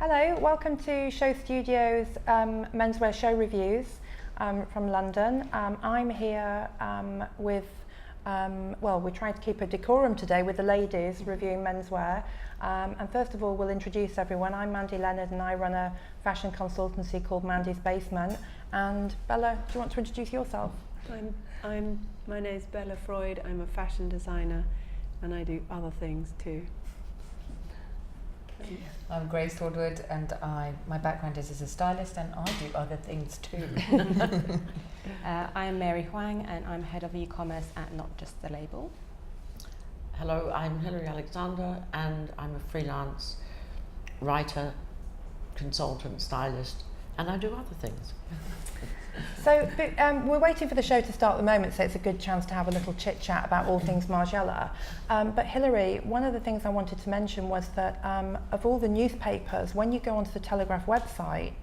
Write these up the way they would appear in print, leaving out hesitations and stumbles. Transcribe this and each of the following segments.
Hello, welcome to Show Studios Menswear Show Reviews from London. I'm here with, we're trying to keep a decorum today with the ladies reviewing menswear. And first of all, we'll introduce everyone. I'm Mandi, Lennard, and I run a fashion consultancy called Mandi's Basement. And Bella, do you want to introduce yourself? My name's Bella Freud. I'm a fashion designer and I do other things too. I'm Grace Woodward and my background is as a stylist and I do other things too. I'm Mary Hoang and I'm head of e-commerce at Not Just the Label. Hello, I'm Hilary Alexander and I'm a freelance writer, consultant, stylist, and I do other things. So we're waiting for the show to start at the moment, so it's a good chance to have a little chit chat about all things Margiela. But Hilary, one of the things I wanted to mention was that of all the newspapers, when you go onto the Telegraph website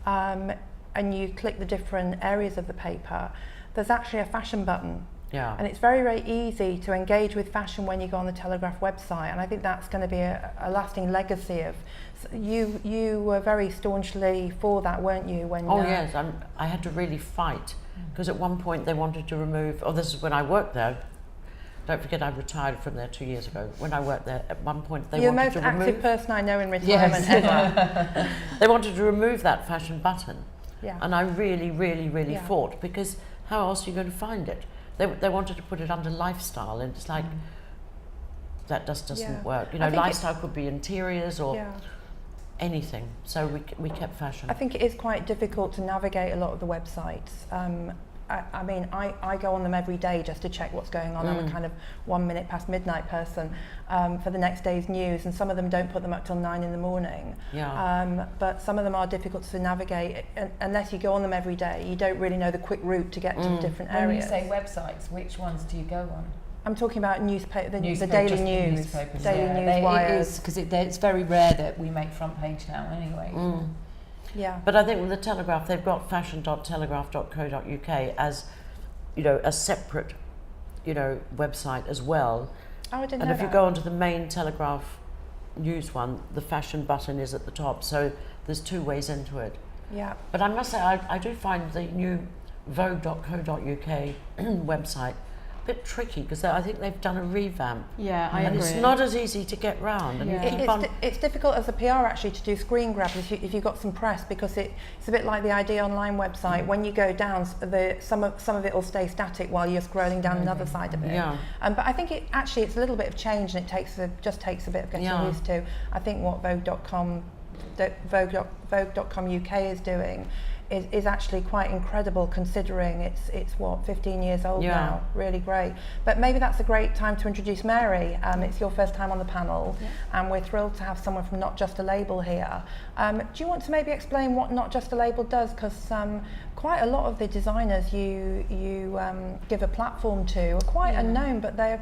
and you click the different areas of the paper, there's actually a fashion button. Yeah. And it's very, very easy to engage with fashion when you go on the Telegraph website, and I think that's going to be a lasting legacy of. You were very staunchly for that, weren't you? When yes, I had to really fight because at one point they wanted to remove. Oh, this is when I worked there. Don't forget, I retired from there 2 years ago. When I worked there, at one point they wanted to remove. You're the most active person I know in retirement ever. They wanted to remove that fashion button, yeah. And I really fought because how else are you going to find it? They wanted to put it under lifestyle, and it's like that just doesn't work. You know, lifestyle could be interiors or anything. So we kept fashion. I think it is quite difficult to navigate a lot of the websites. I mean, I go on them every day just to check what's going on. I'm a kind of 1 minute past midnight person for the next day's news, and some of them don't put them up till 9 in the morning. Yeah. But some of them are difficult to navigate, unless you go on them every day. You don't really know the quick route to get to the different areas. When you say websites, which ones do you go on? I'm talking about the daily news, Daily news it wires. is, because it's very rare that we make front page now anyway. Yeah. But I think with the Telegraph, they've got fashion.telegraph.co.uk as, you know, a separate, you know, website as well. Oh, I didn't know And if that. you go onto the main Telegraph news one, the fashion button is at the top, so there's two ways into it. Yeah. But I must say, I do find the new vogue.co.uk website a bit tricky because I think they've done a revamp. Yeah, I agree. It's not as easy to get round. And it's difficult as a PR actually to do screen grabs if you've got some press, because it's a bit like the ID Online website. When you go down, some of it will stay static while you're scrolling down another side of it. Yeah. But I think it's a little bit of change, and it just takes a bit of getting used to. I think what Vogue.com UK is doing is actually quite incredible, considering it's 15 years old now. Really great. But maybe that's a great time to introduce Mary. It's your first time on the panel, and we're thrilled to have someone from Not Just a Label here. Do you want to maybe explain what Not Just a Label does? Because quite a lot of the designers you give a platform to are quite unknown, but they're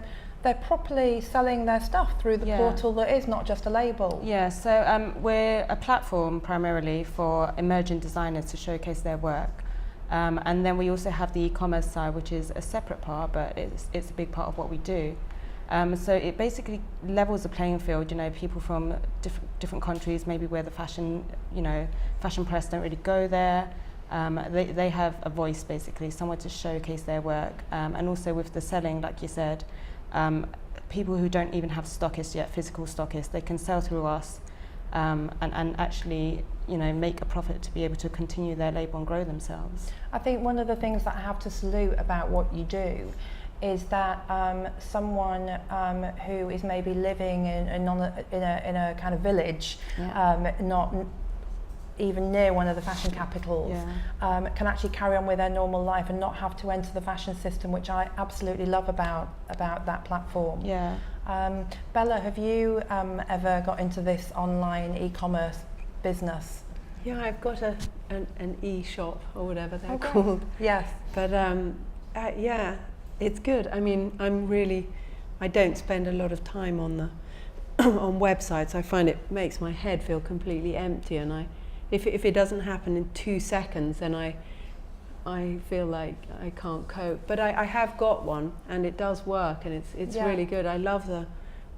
properly selling their stuff through the portal that is Not Just a Label. Yeah, so we're a platform primarily for emerging designers to showcase their work. And then we also have the e-commerce side, which is a separate part, but it's a big part of what we do. So it basically levels the playing field. You know, people from different countries, maybe where the fashion press don't really go there. They have a voice, basically, somewhere to showcase their work. And also with the selling, like you said, people who don't even have stockists yet, physical stockists, they can sell through us and actually, you know, make a profit to be able to continue their label and grow themselves. I think one of the things that I have to salute about what you do is that someone who is maybe living in a kind of village, not even near one of the fashion capitals, can actually carry on with their normal life and not have to enter the fashion system, which I absolutely love about that platform. Yeah. Bella, have you ever got into this online e-commerce business? Yeah, I've got an e-shop or whatever they're called. Yes. But it's good. I mean, I don't spend a lot of time on the on websites. I find it makes my head feel completely empty, and if it doesn't happen in 2 seconds, then I feel like I can't cope. But I have got one, and it does work, and it's really good. I love the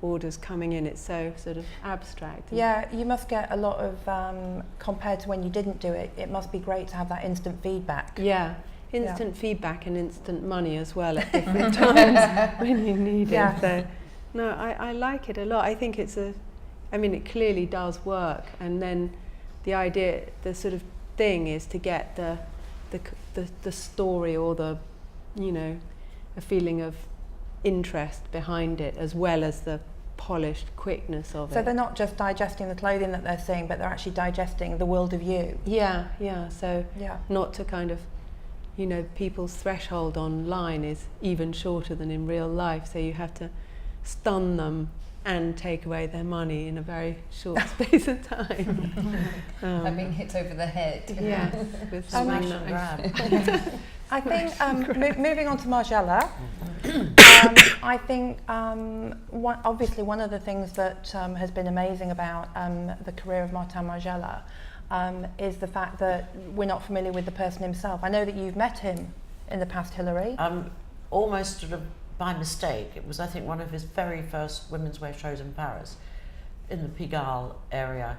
orders coming in. It's so sort of abstract. Yeah, you must get a lot of, compared to when you didn't do it, it must be great to have that instant feedback. Yeah, instant feedback and instant money as well at different times when you need it. So, no, I like it a lot. I think it's it clearly does work. And then the idea, the sort of thing is to get the story or the, a feeling of interest behind it, as well as the polished quickness of it. So they're not just digesting the clothing that they're seeing, but they're actually digesting the world of you. Yeah. So not to kind of, people's threshold online is even shorter than in real life. So you have to stun them and take away their money in a very short space of time. Like being hit over the head. Yeah, with Smash something and nice. grab. I think, moving on to Margiela, I think obviously one of the things that has been amazing about the career of Margiela is the fact that we're not familiar with the person himself. I know that you've met him in the past, Hilary. Almost sort of by mistake. It was, I think, one of his very first Womenswear shows in Paris, in the Pigalle area.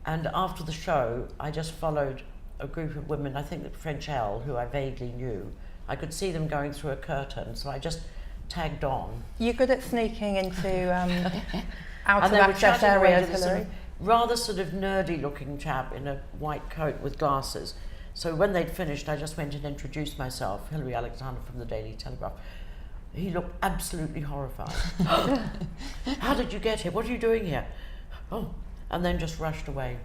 And after the show, I just followed a group of women, I think that Frenchelle, who I vaguely knew. I could see them going through a curtain, so I just tagged on. You're good at sneaking into out of and they were access chatting away areas, to this Hilary. rather sort of nerdy looking chap in a white coat with glasses. So when they'd finished, I just went and introduced myself, Hilary Alexander from the Daily Telegraph. He looked absolutely horrified. How did you get here? What are you doing here? Oh, and then just rushed away.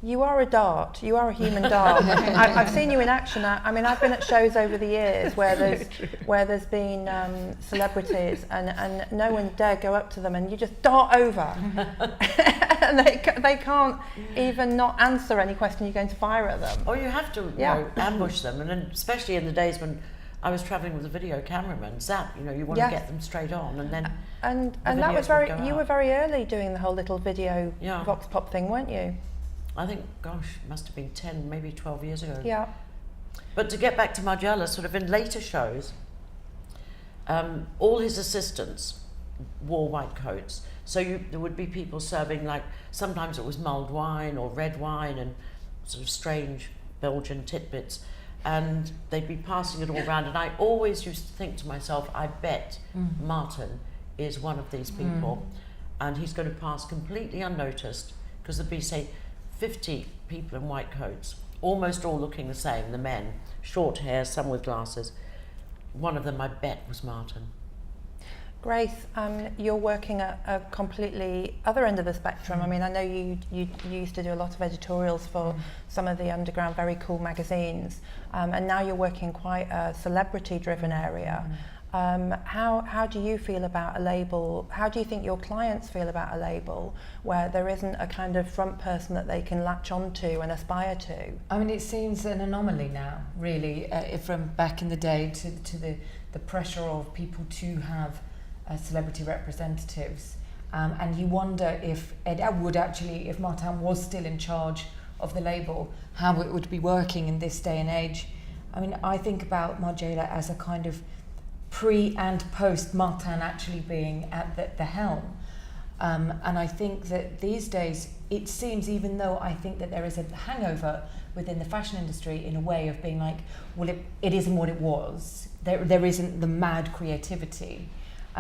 You are a dart. You are a human dart. I've seen you in action. I've been at shows over the years where there's been celebrities and no one dare go up to them, and you just dart over, and they can't even not answer any question you're going to fire at them. Or you have to ambush them, and then especially in the days when I was travelling with a video cameraman, zap, you want to get them straight on, and then and that was you were very early doing the whole little video vox pop thing, weren't you? I think, gosh, it must have been 10, maybe 12 years ago. Yeah. But to get back to Margiela, sort of in later shows, all his assistants wore white coats. So there would be people serving, like, sometimes it was mulled wine or red wine and sort of strange Belgian titbits. And they'd be passing it all around. And I always used to think to myself, I bet Martin is one of these people. And he's going to pass completely unnoticed, because there'd be, say, 50 people in white coats, almost all looking the same, the men, short hair, some with glasses. One of them, I bet, was Martin. Grace, you're working at a completely other end of the spectrum. I mean, I know you used to do a lot of editorials for some of the underground, very cool magazines, and now you're working quite a celebrity-driven area. How do you feel about a label? How do you think your clients feel about a label where there isn't a kind of front person that they can latch onto and aspire to? I mean, it seems an anomaly now, really, from back in the day to the pressure of people to have celebrity representatives. And you wonder if if Martin was still in charge of the label, how it would be working in this day and age. I mean, I think about Margiela as a kind of pre and post Martin actually being at the helm. And I think that these days, it seems, even though I think that there is a hangover within the fashion industry in a way of being like, well, it isn't what it was. There isn't the mad creativity.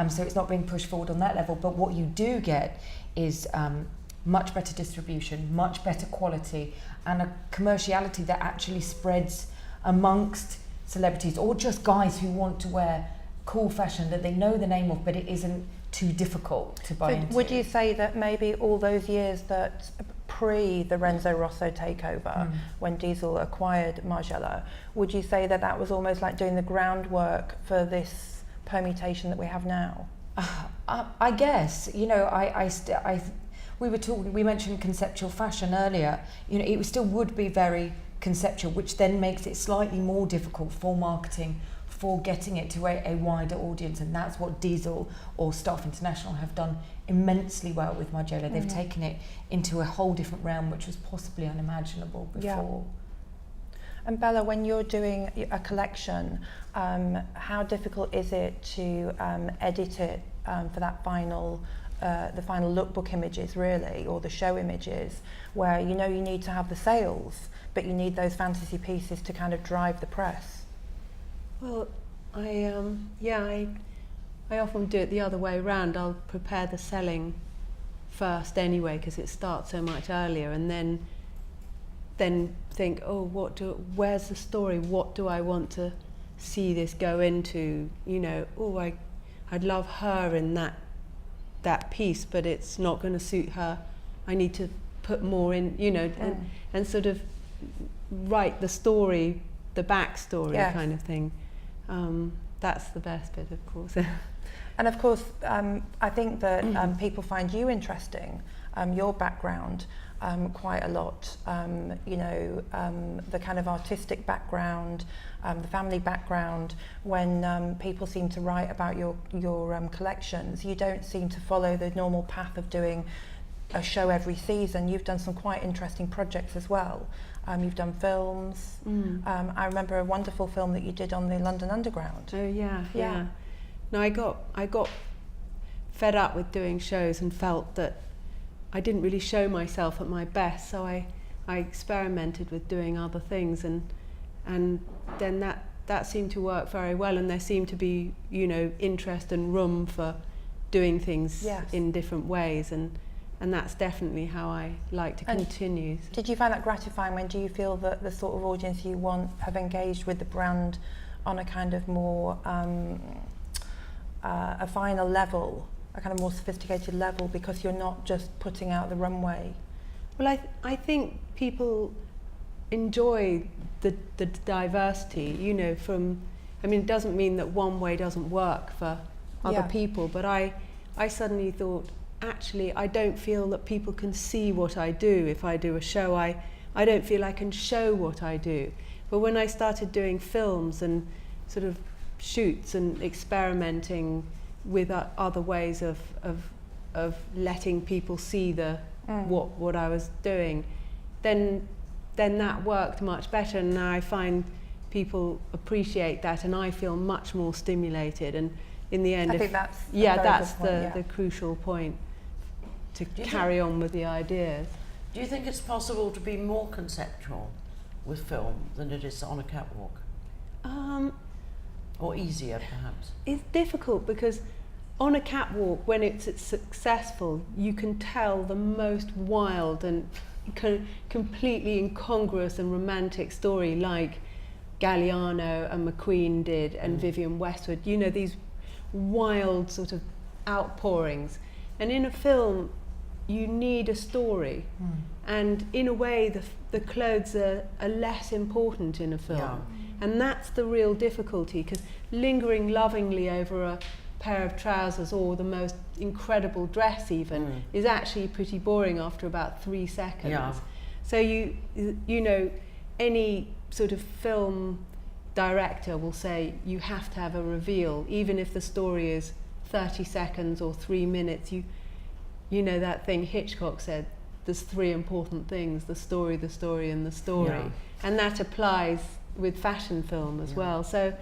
So it's not being pushed forward on that level. But what you do get is much better distribution, much better quality, and a commerciality that actually spreads amongst celebrities or just guys who want to wear cool fashion that they know the name of, but it isn't too difficult to buy into. Would you say that maybe all those years that pre the Renzo Rosso takeover, when Diesel acquired Margiela, would you say that that was almost like doing the groundwork for this permutation that we have now? I guess, we mentioned conceptual fashion earlier. It still would be very conceptual, which then makes it slightly more difficult for marketing, for getting it to a wider audience, and that's what Diesel or Staff International have done immensely well with Margiela. They've taken it into a whole different realm, which was possibly unimaginable before. And Bella, when you're doing a collection, how difficult is it to edit it for that final the final lookbook images really, or the show images, where you know you need to have the sales, but you need those fantasy pieces to kind of drive the press? Well, I often do it the other way around. I'll prepare the selling first anyway, because it starts so much earlier, and then think, oh, where's the story? What do I want to see this go into? You know, oh, I'd love her in that piece, but it's not going to suit her. I need to put more in, you know, and sort of write the story, the backstory kind of thing. That's the best bit, of course. And of course, I think that people find you interesting, your background, quite a lot. You know, the kind of artistic background, the family background. When people seem to write about your collections, you don't seem to follow the normal path of doing a show every season. You've done some quite interesting projects as well. You've done films. I remember a wonderful film that you did on the London Underground. Oh yeah. No, I got fed up with doing shows and felt that I didn't really show myself at my best, so I experimented with doing other things, and then that seemed to work very well, and there seemed to be, you know, interest and room for doing things in different ways, and that's definitely how I like to continue. Did you find that gratifying? When do you feel that the sort of audience you want have engaged with the brand on a kind of more a finer level, a kind of more sophisticated level, because you're not just putting out the runway? Well, I think people enjoy the diversity, you know, it doesn't mean that one way doesn't work for other people, but I suddenly thought, actually, I don't feel that people can see what I do. If I do a show, I don't feel I can show what I do. But when I started doing films and sort of shoots and experimenting with other ways of letting people see what I was doing, then that worked much better, and now I find people appreciate that, and I feel much more stimulated. And in the end, I think that's the crucial point, to carry on with the ideas. Do you think it's possible to be more conceptual with film than it is on a catwalk? Or easier, perhaps? It's difficult, because on a catwalk, when it's successful, you can tell the most wild and completely incongruous and romantic story, like Galliano and McQueen did, and Vivienne Westwood. You know, these wild sort of outpourings. And in a film, you need a story. And in a way, the clothes are less important in a film. And that's the real difficulty, because lingering lovingly over a pair of trousers or the most incredible dress even is actually pretty boring after about 3 seconds. So you know, any sort of film director will say you have to have a reveal, even if the story is 30 seconds or 3 minutes. You know that thing Hitchcock said, there's 3 important things: the story, the story, and the story. And that applies with fashion film as well. So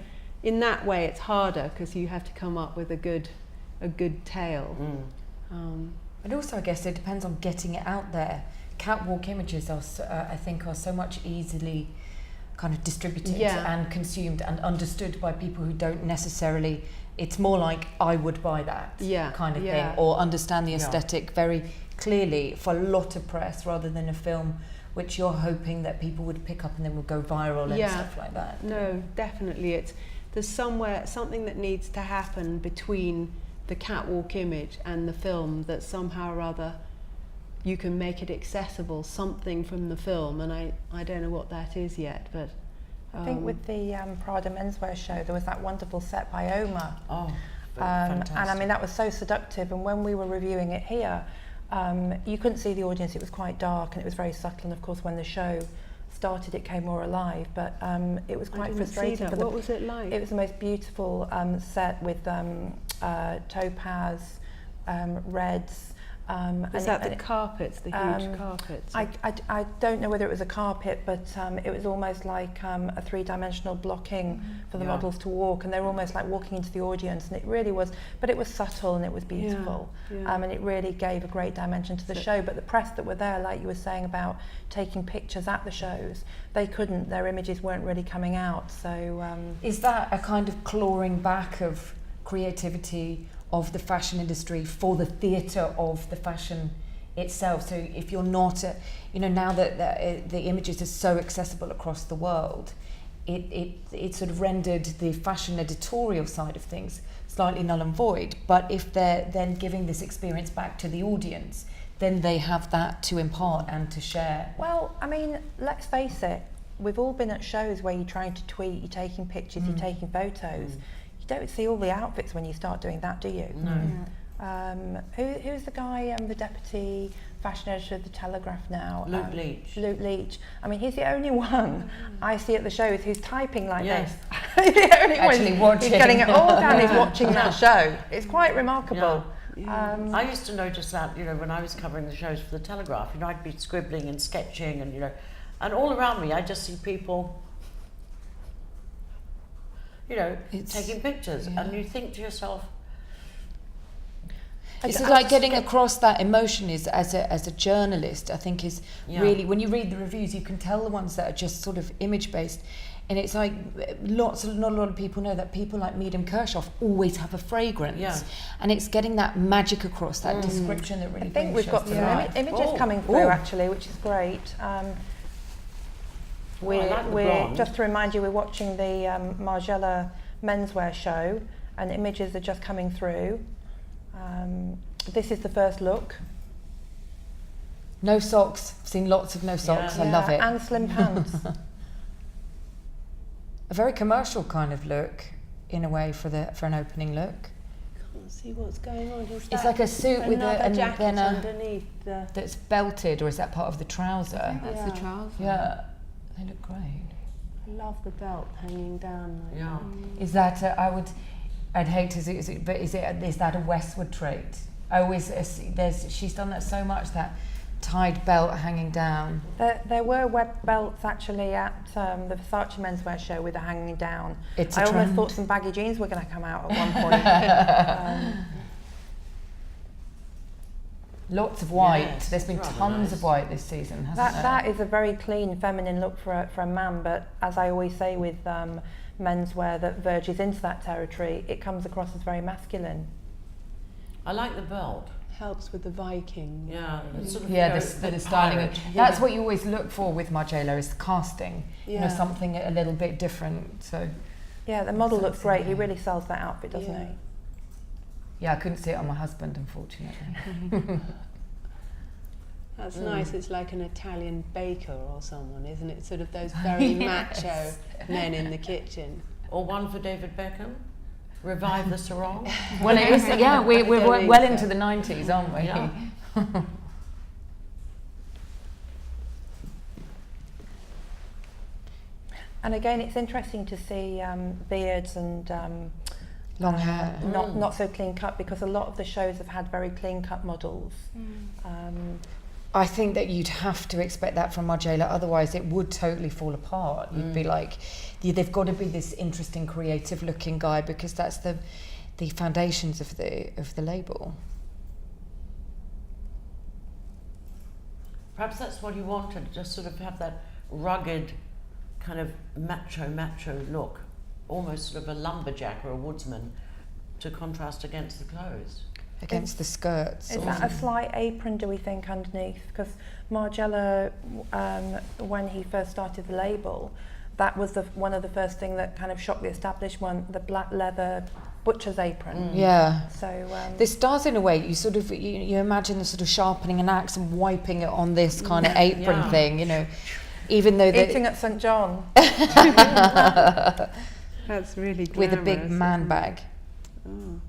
in that way it's harder, because you have to come up with a good tale. And also, I guess it depends on getting it out there. Catwalk images are I think are so much easily kind of distributed and consumed and understood by people who don't necessarily, it's more like I would buy that kind of thing, or understand the aesthetic very clearly for a lot of press, rather than a film which you're hoping that people would pick up and then will go viral and stuff like that. No, definitely. There's something that needs to happen between the catwalk image and the film, that somehow or other you can make it accessible, something from the film, and I don't know what that is yet, but I think with the Prada Menswear show, there was that wonderful set by Omar. Fantastic. And I mean, that was so seductive, and when we were reviewing it here, you couldn't see the audience. It was quite dark and it was very subtle, and of course when the show started it came more alive, but it was quite frustrating. What was it like? It was the most beautiful set with topaz, reds, Was that the carpets, the huge carpets? I don't know whether it was a carpet, but it was almost like a three-dimensional blocking for the models to walk, and they were almost like walking into the audience, and it really was, but it was subtle and it was beautiful, and it really gave a great dimension to the show. But the press that were there, like you were saying about taking pictures at the shows, they couldn't, their images weren't really coming out. So is that a kind of clawing back of creativity of the fashion industry for the theatre of the fashion itself? So if you're not, now that the images are so accessible across the world, it sort of rendered the fashion editorial side of things slightly null and void. But if they're then giving this experience back to the audience, then they have that to impart and to share. Well, I mean, let's face it, we've all been at shows where you're trying to tweet, you're taking pictures, you're taking photos. You don't see all the outfits when you start doing that, do you? No. Who's the guy, the deputy fashion editor of the Telegraph now? Luke Leach. Luke Leach. I mean, he's the only one I see at the shows who's typing like this. The only Actually one watching. He's getting it all down, he's watching that show. It's quite remarkable. I used to notice that, when I was covering the shows for the Telegraph, I'd be scribbling and sketching and, and all around me I just see people taking pictures, and you think to yourself, it's like getting across that emotion is as a journalist, I think is really, when you read the reviews, you can tell the ones that are just sort of image based, and it's like not a lot of people know that people like Medium Kirchhoff always have a fragrance, and it's getting that magic across, that description that really. I think we've got some images coming through actually, which is great. We're just to remind you, we're watching the Margiela Menswear show, and images are just coming through. This is the first look. No socks. I've seen lots of no socks. I love it. And slim pants. A very commercial kind of look, in a way, for an opening look. Can't see what's going on. It's like a suit with a jacket underneath. That's belted, or is that part of the trouser? I think that's the trouser. Yeah. They look great. I love the belt hanging down. Is that I'd hate to see it, but is that a Westward trait? I always she's done that so much, that tied belt hanging down. There were web belts actually at the Versace Menswear show with a hanging down. I almost thought some baggy jeans were going to come out at one point. Lots of white. Yes, there's been tons of white this season, hasn't there? That is a very clean, feminine look for a man, but as I always say with menswear that verges into that territory, it comes across as very masculine. I like the belt. Helps with the Viking. The styling. That's what you always look for with Margiela, is the casting. Something a little bit different. So yeah, the model looks great. He really sells that outfit, doesn't he? Yeah, I couldn't see it on my husband, unfortunately. That's nice. It's like an Italian baker or someone, isn't it? Sort of those very macho men in the kitchen. Or one for David Beckham. Revive the sarong. Well, it is. Yeah, we're well into the 90s, aren't we? Yeah. And again, it's interesting to see beards and long hair, not so clean cut, because a lot of the shows have had very clean cut models. I think that you'd have to expect that from Margiela, otherwise it would totally fall apart. You'd be like, they've got to be this interesting, creative looking guy, because that's the foundations of the label. Perhaps that's what you wanted, just sort of have that rugged kind of macho look, almost sort of a lumberjack or a woodsman, to contrast against the clothes. Against the skirts. Is that a slight apron, do we think, underneath? Because Margiela, when he first started the label, that was one of the first thing that kind of shocked the establishment, the black leather butcher's apron. Yeah. So this does, in a way, you sort of you imagine the sort of sharpening an axe and wiping it on this kind of apron thing, even though eating at St. John. That's really glamorous, with a big man bag. Oh,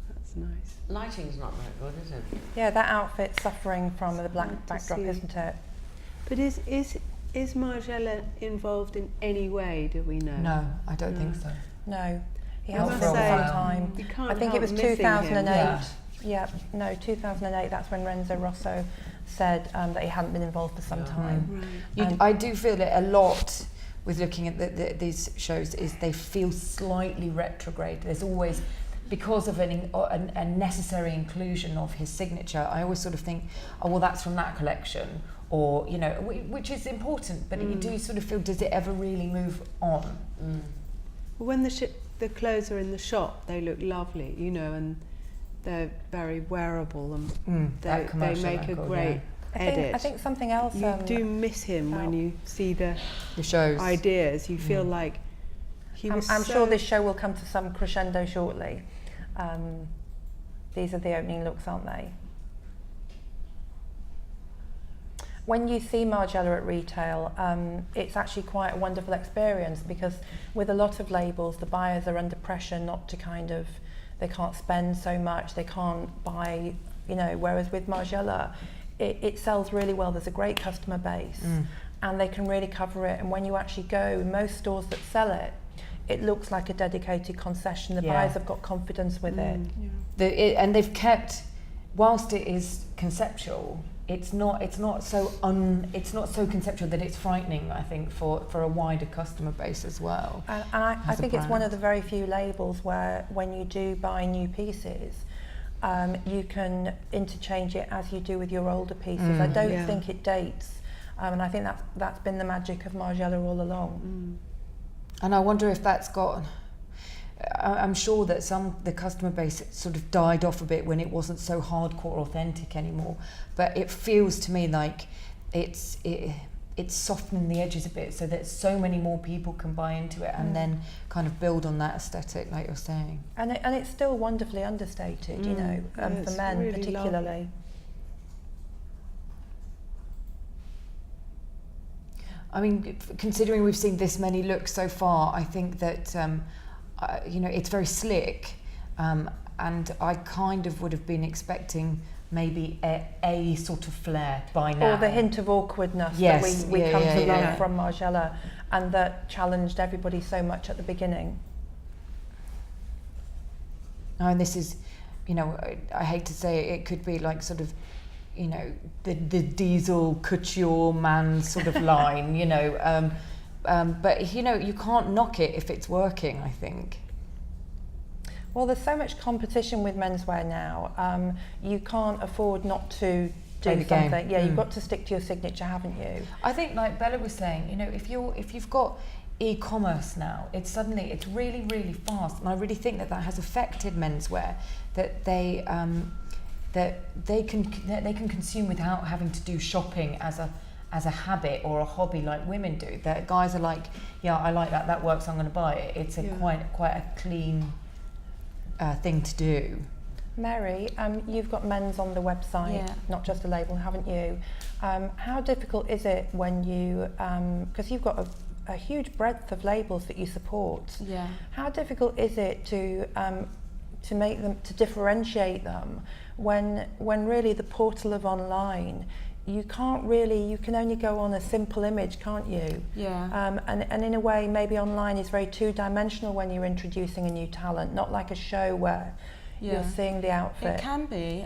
that's nice. Lighting's not that good, is it? Yeah, that outfit's suffering from the black backdrop, isn't it? But is Margiela involved in any way, do we know? No, I don't think so. No. He I hasn't must for a say, long time. You can't I think it help was missing 2008. him. Yeah, no, 2008, that's when Renzo Rosso said that he hadn't been involved for some time. Right. I do feel that a lot with looking at these shows is they feel slightly retrograde. There's always, because of a necessary inclusion of his signature, I always sort of think, oh, well, that's from that collection, or, you know, which is important, but you do sort of feel, does it ever really move on? When the clothes are in the shop, they look lovely, you know, and they're very wearable, and they make a great edit. I think something else. You do miss him when you see the shows. ideas. You feel like I'm sure this show will come to some crescendo shortly. These are the opening looks, aren't they? When you see Margiela at retail, it's actually quite a wonderful experience, because with a lot of labels, the buyers are under pressure not to they can't spend so much, they can't buy, you know, whereas with Margiela, it sells really well. There's a great customer base, and they can really cover it. And when you actually go, most stores that sell it, it looks like a dedicated concession. The buyers have got confidence with it. And they've kept, whilst it is conceptual, it's not so conceptual that it's frightening, I think, for a wider customer base as well. And I think it's one of the very few labels where, when you do buy new pieces, you can interchange it as you do with your older pieces. I don't think it dates, and I think that's been the magic of Margiela all along. And I wonder if that's got, I'm sure that the customer base sort of died off a bit when it wasn't so hardcore authentic anymore, but it feels to me like it's softening the edges a bit, so that so many more people can buy into it and then kind of build on that aesthetic, like you're saying. And it's still wonderfully understated, you know, for men really particularly. Lovely. I mean, considering we've seen this many looks so far, I think that you know, it's very slick, and I kind of would have been expecting maybe a sort of flair by now. Or the hint of awkwardness that we come to love from Margiela, and that challenged everybody so much at the beginning. Oh, and this is, you know, I hate to say it could be like sort of, you know, the diesel couture man sort of line, you know, but, you know, you can't knock it if it's working, I think. Well, there's so much competition with menswear now. You can't afford not to do something. Yeah, you've got to stick to your signature, haven't you? I think, like Bella was saying, you know, if you've got e-commerce now, it's really, really fast, and I really think that has affected menswear, that they can consume without having to do shopping as a habit or a hobby like women do. That guys are like, yeah, I like that works, I'm going to buy it. It's quite a clean thing to do. Mary, you've got men's on the website, not just a label, haven't you? How difficult is it when you, because you've got a huge breadth of labels that you support. Yeah. How difficult is it to make them, to differentiate them when really the portal of online, you can only go on a simple image, can't you? Yeah. And in a way, maybe online is very two-dimensional when you're introducing a new talent, not like a show where you're seeing the outfit. It can be,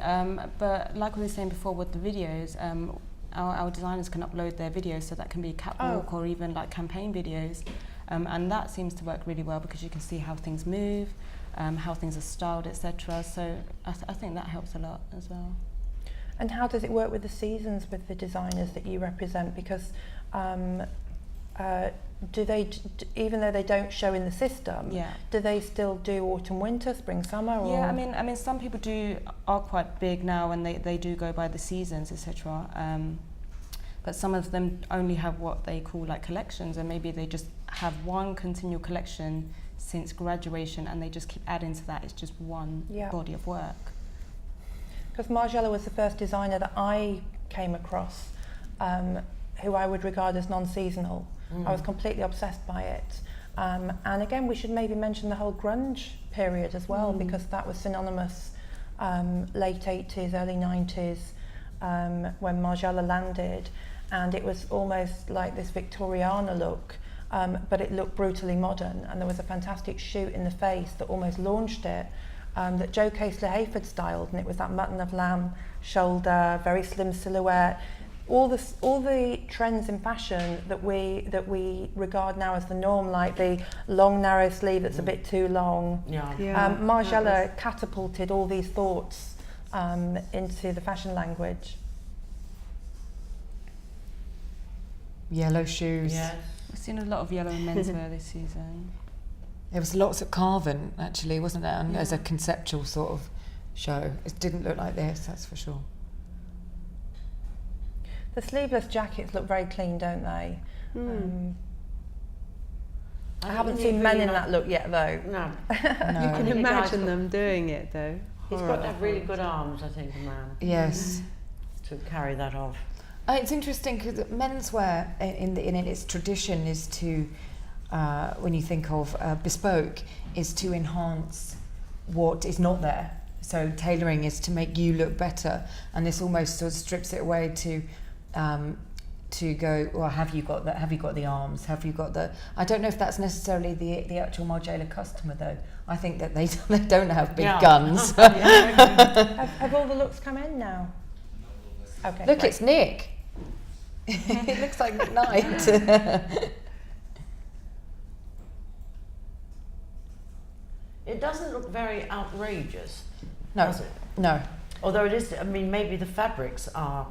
but like we were saying before with the videos, our designers can upload their videos, so that can be catwalk or even like campaign videos, and that seems to work really well because you can see how things move, how things are styled, etc. So I think that helps a lot as well. And how does it work with the seasons with the designers that you represent? Because do they, even though they don't show in the system, do they still do autumn, winter, spring, summer? Or? Yeah, I mean, some people are quite big now, and they do go by the seasons, etc. But some of them only have what they call like collections, and maybe they just have one continual collection since graduation, and they just keep adding to that. It's just one body of work. Because Margiela was the first designer that I came across who I would regard as non-seasonal. I was completely obsessed by it. And again, we should maybe mention the whole grunge period as well, because that was synonymous late 80s, early 90s, when Margiela landed. And it was almost like this Victoriana look, but it looked brutally modern. And there was a fantastic shoot in the face that almost launched it. that Joe Casely-Hayford styled, and it was that mutton of lamb shoulder, very slim silhouette. All the trends in fashion that we regard now as the norm, like the long narrow sleeve that's a bit too long. Margiela catapulted all these thoughts into the fashion language. Yellow shoes. Yes. We've seen a lot of yellow in menswear this season. There was lots of carving, actually, wasn't there? And as a conceptual sort of show. It didn't look like this, that's for sure. The sleeveless jackets look very clean, don't they? I haven't seen men in that look yet, though. No. You can imagine them doing it, though. He's got to have really good arms, I think, a man. Yes. To carry that off. It's interesting because menswear in its tradition is to, when you think of bespoke, is to enhance what is not there. So tailoring is to make you look better, and this almost sort of strips it away to go, well, have you got that? Have you got the arms? Have you got the? I don't know if that's necessarily the actual Margiela customer, though. I think that they don't have big guns. Have all the looks come in now? Okay. Look, it's Nick. It looks like McKnight. It doesn't look very outrageous, No, does it? no. Although it is, I mean, maybe the fabrics are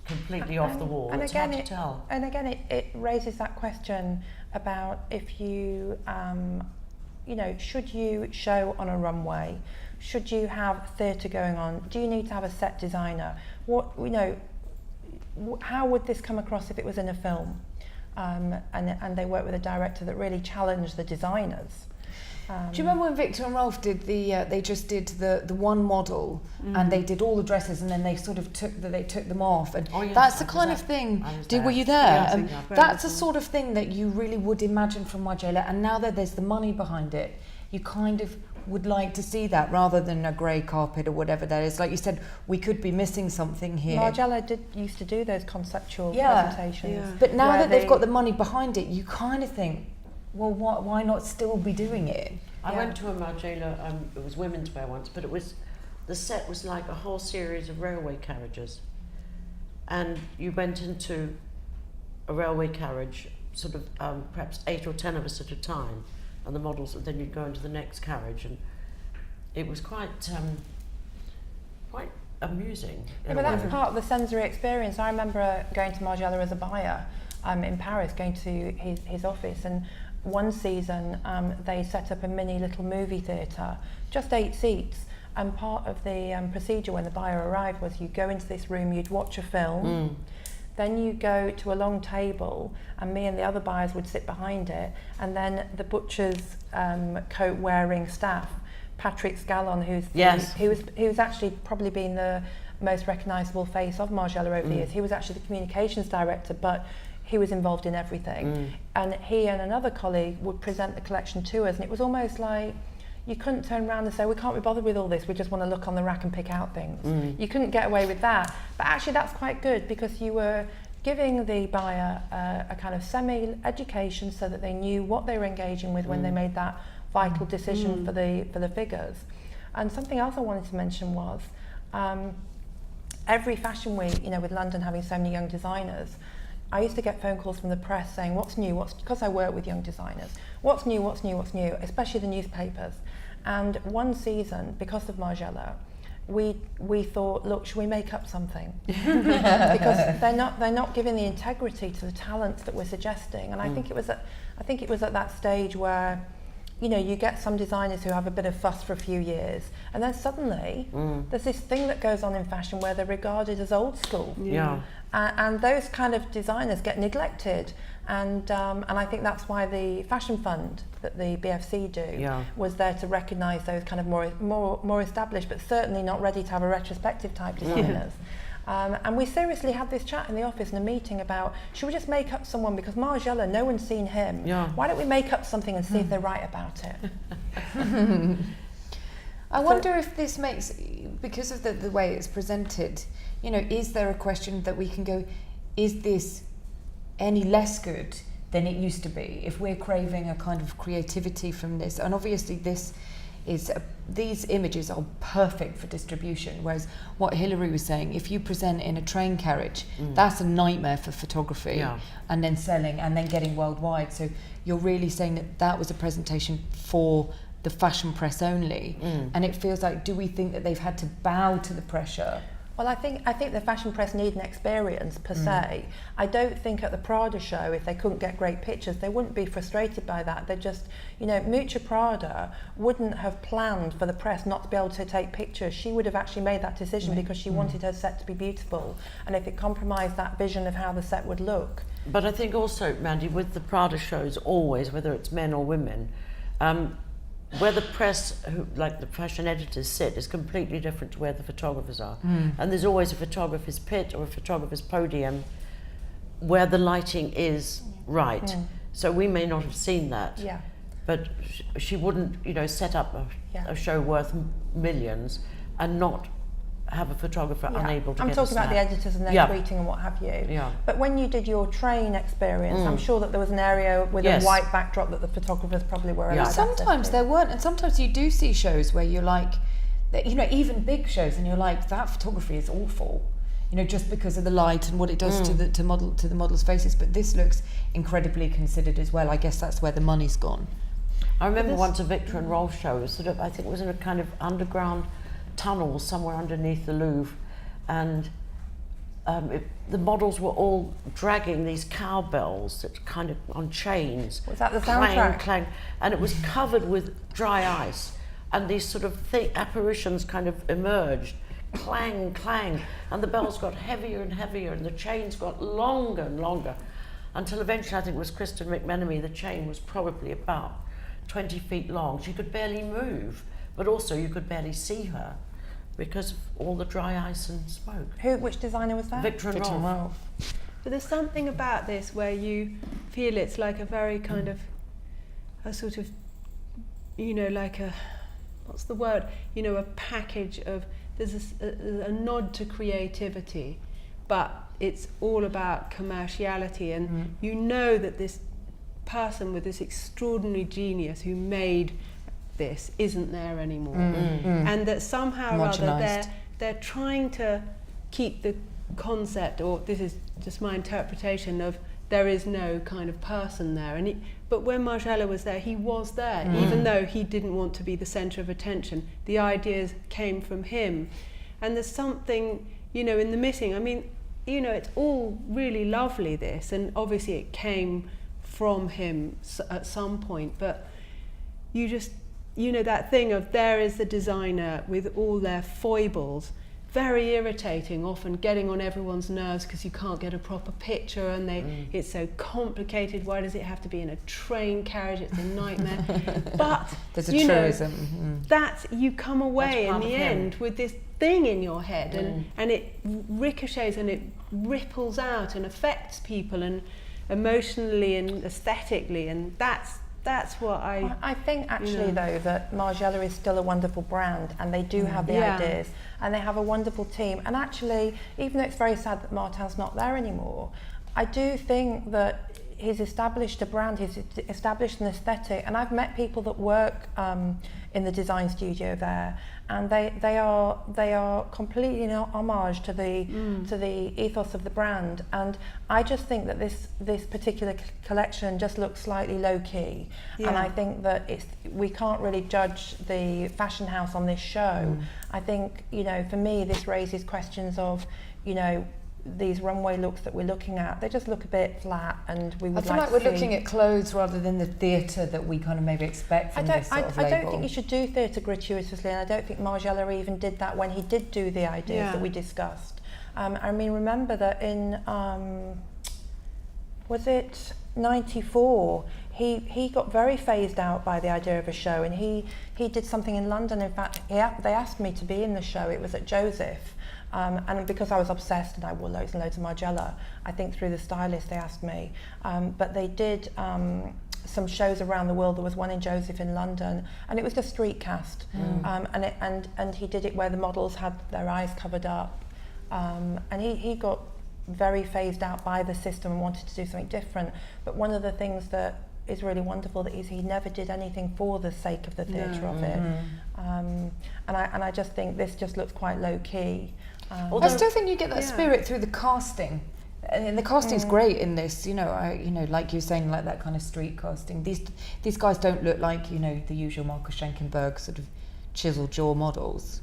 completely off the wall. And it's again, hard to tell. And again, it raises that question about if you, should you show on a runway? Should you have theatre going on? Do you need to have a set designer? How would this come across if it was in a film? And they worked with a director that really challenged the designers. Do you remember when Victor and Rolf did they just did the one model and they did all the dresses and then they sort of took them off, and that's the kind of thing. Were you there? Yeah, that's the sort of thing that you really would imagine from Margiela, and now that there's the money behind it, you kind of would like to see that rather than a grey carpet or whatever that is. Like you said, we could be missing something here. Margiela used to do those conceptual presentations. Yeah. But now that they've got the money behind it, you kind of think, well, why not still be doing it? I went to a Margiela, it was Womenswear once, but the set was like a whole series of railway carriages. And you went into a railway carriage, sort of perhaps 8 or 10 of us at a time, and the models, and then you'd go into the next carriage, and it was quite amusing. Yeah, but that's part of the sensory experience. I remember going to Margiela as a buyer in Paris, going to his office, and one season they set up a mini little movie theatre, just 8 seats, and part of the procedure when the buyer arrived was you'd go into this room, you'd watch a film, then you go to a long table, and me and the other buyers would sit behind it, and then the butcher's coat wearing staff, Patrick Scallon, who's actually probably been the most recognisable face of Margiela over the years. He was actually the communications director, but he was involved in everything. And he and another colleague would present the collection to us, and it was almost like you couldn't turn around and say, we can't be bothered with all this, we just want to look on the rack and pick out things. You couldn't get away with that. But actually that's quite good, because you were giving the buyer a kind of semi-education so that they knew what they were engaging with when they made that vital decision for the figures. And something else I wanted to mention was every fashion week, with London having so many young designers, I used to get phone calls from the press saying, what's new, because I work with young designers, what's new, especially the newspapers. And one season, because of Margiela, we thought, look, should we make up something? Because they're not giving the integrity to the talents that we're suggesting. And I think it was at that stage where, you get some designers who have a bit of fuss for a few years, and then suddenly there's this thing that goes on in fashion where they're regarded as old school. And those kind of designers get neglected, and I think that's why the fashion fund that the BFC do was there to recognise those kind of more established, but certainly not ready to have a retrospective type designers. And we seriously had this chat in the office in a meeting about, should we just make up someone, because Margiela, no one's seen him. Why don't we make up something and see if they're right about it? I wonder if this makes, because of the way it's presented, is there a question that we can go, is this any less good than it used to be? If we're craving a kind of creativity from this, and obviously this is these images are perfect for distribution, whereas what Hilary was saying, if you present in a train carriage, that's a nightmare for photography, and then selling and then getting worldwide. So you're really saying that that was a presentation for the fashion press only, and it feels like, do we think that they've had to bow to the pressure? Well, I think the fashion press need an experience per se. I don't think at the Prada show, if they couldn't get great pictures, they wouldn't be frustrated by that. They just, Mucha Prada wouldn't have planned for the press not to be able to take pictures. She would have actually made that decision because she wanted her set to be beautiful, and if it compromised that vision of how the set would look. But I think also, Mandi, with the Prada shows always, whether it's men or women, where the press, like the fashion editors sit, is completely different to where the photographers are. And there's always a photographer's pit or a photographer's podium where the lighting is right. So we may not have seen that. But she wouldn't, set up a show worth millions and not have a photographer unable to I'm get talking about the editors and their tweeting and what have you. But when you did your train experience, I'm sure that there was an area with a white backdrop that the photographers probably were allowed. Sometimes there weren't, and sometimes you do see shows where you're like, even big shows, and you're like, that photography is awful, just because of the light and what it does to the models' faces. But this looks incredibly considered as well. I guess that's where the money's gone. I remember once a Victor and Rolf show, it was I think it was in a kind of underground tunnel somewhere underneath the Louvre, and the models were all dragging these cowbells that kind of on chains. Was that the clang, soundtrack? Clang, and it was covered with dry ice, and these sort of thick apparitions kind of emerged, clang, clang, and the bells got heavier and heavier, and the chains got longer and longer, until eventually, I think it was Kristen McMenemy, the chain was probably about 20 feet long. She could barely move, but also you could barely see her because of all the dry ice and smoke. Which designer was that? Victor and Rolf. But there's something about this where you feel it's like a very kind of a sort of, like a, what's the word? A package of, there's a nod to creativity, but it's all about commerciality, and you know that this person with this extraordinary genius who made this isn't there anymore, and that somehow or other they're trying to keep the concept, or this is just my interpretation of, there is no kind of person there, but when Margiela was there, he was there, even though he didn't want to be the centre of attention. The ideas came from him, and there's something in the missing. I mean, it's all really lovely, this, and obviously it came from him at some point, but you just, that thing of, there is the designer with all their foibles, very irritating, often getting on everyone's nerves because you can't get a proper picture, and it's so complicated. Why does it have to be in a train carriage? It's a nightmare. But there's a truism. That's, you come away in the end with this thing in your head, and it ricochets and it ripples out and affects people, and emotionally and aesthetically, and that's what I think actually though that Margiela is still a wonderful brand, and they do have the ideas, and they have a wonderful team, and actually, even though it's very sad that Martin's not there anymore, I do think that he's established a brand, he's established an aesthetic, and I've met people that work in the design studio there, and they are completely in homage to the ethos of the brand, and I just think that this particular collection just looks slightly low key, and I think that we can't really judge the fashion house on this show. I think for me this raises questions of these runway looks that we're looking at, they just look a bit flat, and we would I feel like we're looking at clothes rather than the theatre that we kind of maybe expect from this sort of label. I don't think you should do theatre gratuitously, and I don't think Margiela even did that when he did do the ideas that we discussed. I mean, remember that in, was it 94, he got very phased out by the idea of a show, and he did something in London. In fact, they asked me to be in the show. It was at Joseph. And because I was obsessed and I wore loads and loads of Margiela, I think through the stylist they asked me. But they did some shows around the world. There was one in Joseph in London, and it was just street cast. And he did it where the models had their eyes covered up. And he got very phased out by the system and wanted to do something different. But one of the things that is really wonderful, that he never did anything for the sake of the theatre of it. And I just think this just looks quite low key. I still think you get that spirit through the casting. And the casting's great in this, like you're saying, like that kind of street casting. These guys don't look like, the usual Marcus Schenkenberg sort of chisel jaw models.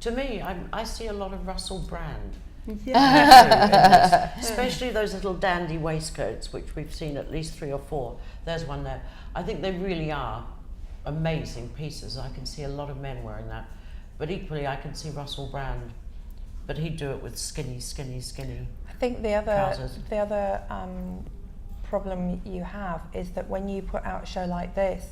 To me, I see a lot of Russell Brand. Yeah. Especially those little dandy waistcoats, which we've seen at least 3 or 4. There's one there. I think they really are amazing pieces. I can see a lot of men wearing that. But equally, I can see Russell Brand. But he'd do it with skinny. I think the other problem you have is that when you put out a show like this,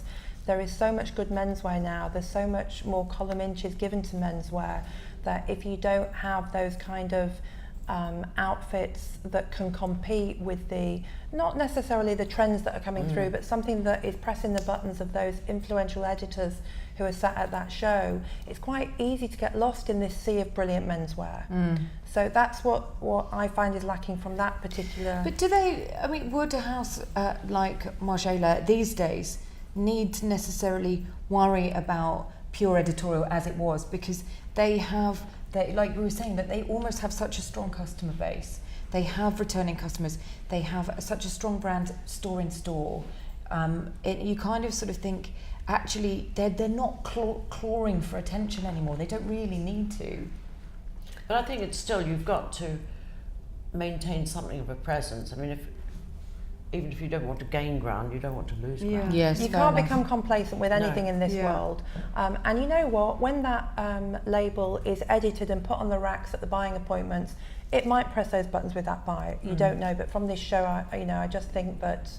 there is so much good menswear now. There's so much more column inches given to menswear that if you don't have those kind of outfits that can compete with not necessarily the trends that are coming through, but something that is pressing the buttons of those influential editors who are sat at that show, it's quite easy to get lost in this sea of brilliant menswear. So that's what I find is lacking from that particular... But would a house like Margiela these days need to necessarily worry about pure editorial as it was? Because they like we were saying, that they almost have such a strong customer base. They have returning customers. They have such a strong brand store in store. You kind of sort of think, actually, they're not clawing for attention anymore. They don't really need to. But I think it's still, you've got to maintain something of a presence. I mean, even if you don't want to gain ground, you don't want to lose ground. Yes, you can't become complacent with anything in this world. And you know what? When that label is edited and put on the racks at the buying appointments, it might press those buttons with that buyer. You don't know. But from this show, I just think that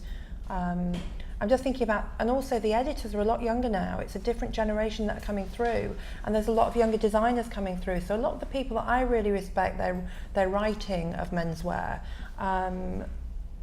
I'm just thinking about, and also the editors are a lot younger now. It's a different generation that are coming through, and there's a lot of younger designers coming through. So a lot of the people that I really respect their writing of menswear.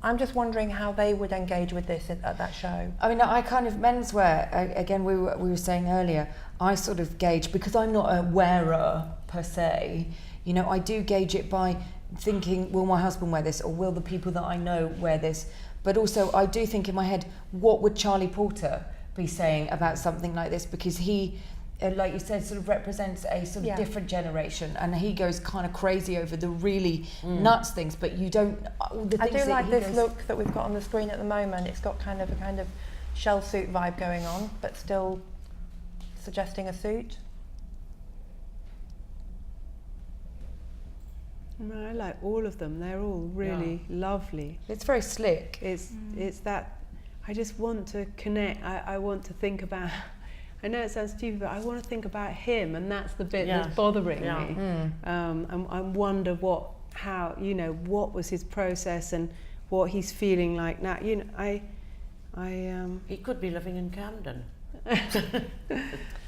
I'm just wondering how they would engage with this at that show. I mean, I kind of menswear, again, we were saying earlier, I sort of gauge, because I'm not a wearer per se, I do gauge it by thinking, will my husband wear this, or will the people that I know wear this? But also, I do think in my head, what would Charlie Porter be saying about something like this? Because he, like you said, sort of represents a sort of different generation, and he goes kind of crazy over the really nuts things, but you don't... I do like this look that we've got on the screen at the moment. It's got kind of a shell suit vibe going on, but still suggesting a suit. I like all of them. They're all really lovely. It's very slick. It's that I just want to connect. I want to think about... I know it sounds stupid, but I want to think about him, and that's the bit that's bothering me. I wonder what was his process and what he's feeling like now. He could be living in Camden.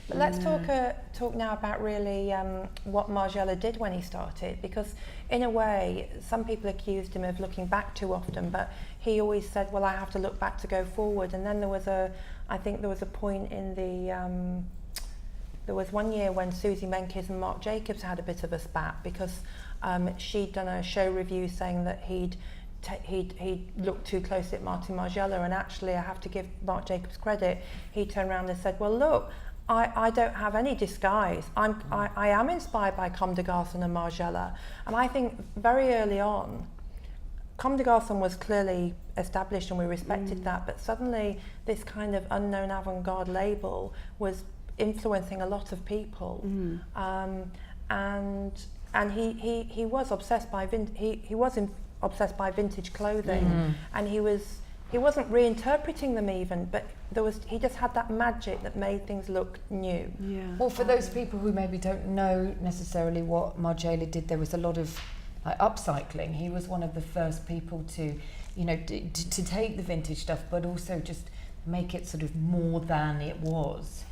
But let's talk now about really what Margiela did when he started, because in a way, some people accused him of looking back too often, but he always said, well, I have to look back to go forward. And then I think there was a point in there was one year when Suzy Menkes and Marc Jacobs had a bit of a spat, because she'd done a show review saying that he'd looked too closely at Martin Margiela, and actually I have to give Marc Jacobs credit. He turned around and said, well, look, I don't have any disguise. I am inspired by Comme des Garçons and Margiela. And I think very early on, Comme des Garçons was clearly established and we respected that, but suddenly this kind of unknown avant-garde label was influencing a lot of people. And he was obsessed by obsessed by vintage clothing, and he wasn't reinterpreting them even, but he just had that magic that made things look new. Well, for those people who maybe don't know necessarily what Margiela did, there was a lot of upcycling. He was one of the first people to to take the vintage stuff, but also just make it sort of more than it was,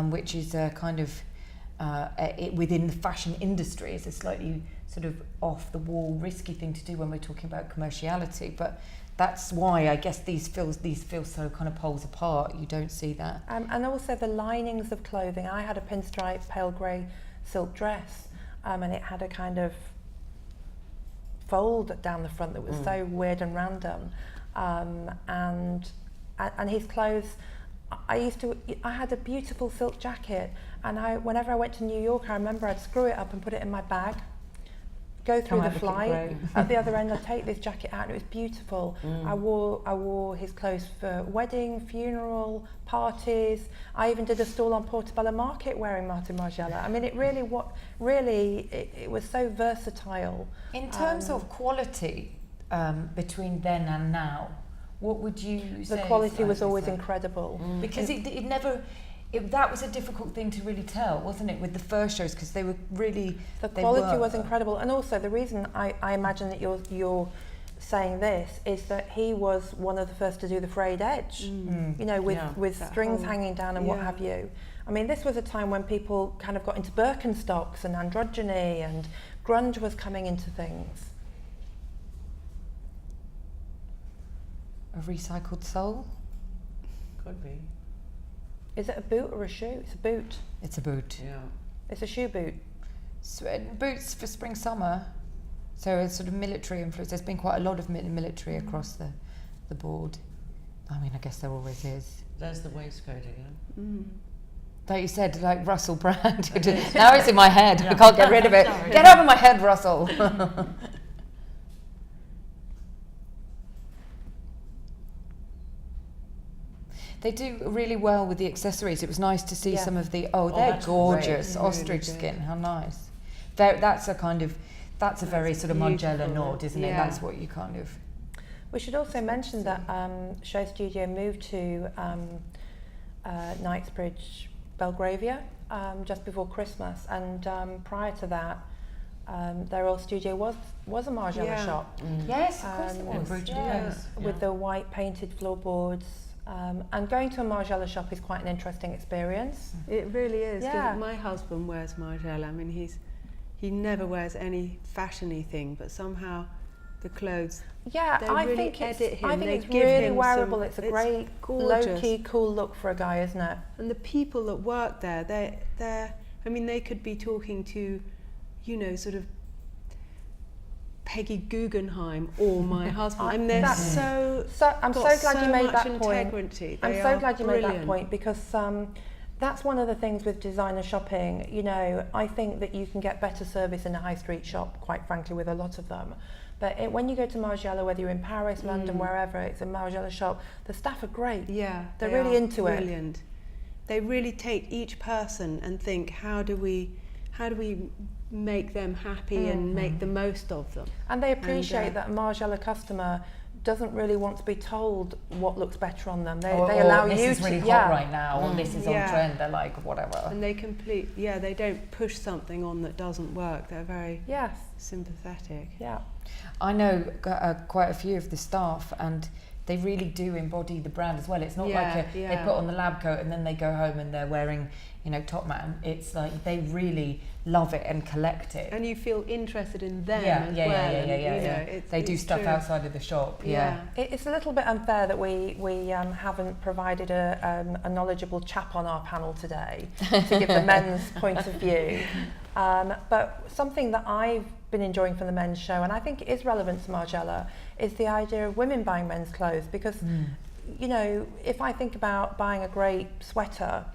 which is a kind of within the fashion industry is a slightly sort of off the wall, risky thing to do when we're talking about commerciality. But that's why I guess these feel so kind of poles apart. You don't see that. And also the linings of clothing. I had a pinstripe pale grey silk dress, and it had a kind of fold down the front that was so weird and random. And and his clothes. I had a beautiful silk jacket, and whenever I went to New York, I remember I'd screw it up and put it in my bag, go through the flight. At the other end, I'd take this jacket out, and it was beautiful. I wore his clothes for wedding, funeral, parties. I even did a stall on Portobello Market wearing Martin Margiela. I mean, it was so versatile. In terms of quality, between then and now, what would you say? The quality was always incredible. Because it never... that was a difficult thing to really tell, wasn't it, with the first shows, because they were really... The quality was incredible. And also the reason I imagine that you're saying this is that he was one of the first to do the frayed edge, you know, with strings hanging down and what have you. I mean, this was a time when people kind of got into Birkenstocks and androgyny, and grunge was coming into things. A recycled sole? Could be. Is it a boot or a shoe? It's a boot. It's a boot. Yeah. It's a shoe boot. Boots for spring, summer. So it's sort of military influence. There's been quite a lot of military across the board. I mean, I guess there always is. There's the waistcoat again. Like you said, like Russell Brand. Now it's in my head. I can't get rid of it. Get out of my head, Russell. They do really well with the accessories. It was nice to see some of the... they're gorgeous. Great. Ostrich really skin, how nice. That's a very sort of Margiela nod, isn't it? That's what you kind of... We should also mention that Show Studio moved to Knightsbridge, Belgravia, just before Christmas, and prior to that, their old studio was a Margiela shop. Yes, of course it was. With the white painted floorboards. And going to a Margiela shop is quite an interesting experience. It really is. My husband wears Margiela. I mean, he never wears any fashiony thing, but somehow the clothes. Yeah, I think it's really wearable. It's a great, low-key, cool look for a guy, isn't it? And the people that work there, they're. I mean, they could be talking to, you know, sort of Peggy Guggenheim or my husband. I mean, they're I'm so glad you made that point. Integrity. I'm so glad you made that point, because that's one of the things with designer shopping. You know, I think that you can get better service in a high street shop, quite frankly, with a lot of them. But when you go to Margiela, whether you're in Paris, London, wherever, it's a Margiela shop, the staff are great. Yeah, they're really into it. Brilliant. They really take each person and think, how do we make them happy and make the most of them? And they appreciate that a Margiela customer doesn't really want to be told what looks better on them. They allow you to... This is really hot right now, or this is on trend. They're like, whatever. And they they don't push something on that doesn't work. They're very sympathetic. Yeah. I know quite a few of the staff, and they really do embody the brand as well. It's not like they put on the lab coat and then they go home and they're wearing, you know, Top Man. It's like they really love it and collect it. And you feel interested in them as well. They do stuff outside of the shop. It's a little bit unfair that we haven't provided a knowledgeable chap on our panel today to give the men's point of view. But something that I've been enjoying from the men's show, and I think it is relevant to Margiela, is the idea of women buying men's clothes, because you know, if I think about buying a great sweater,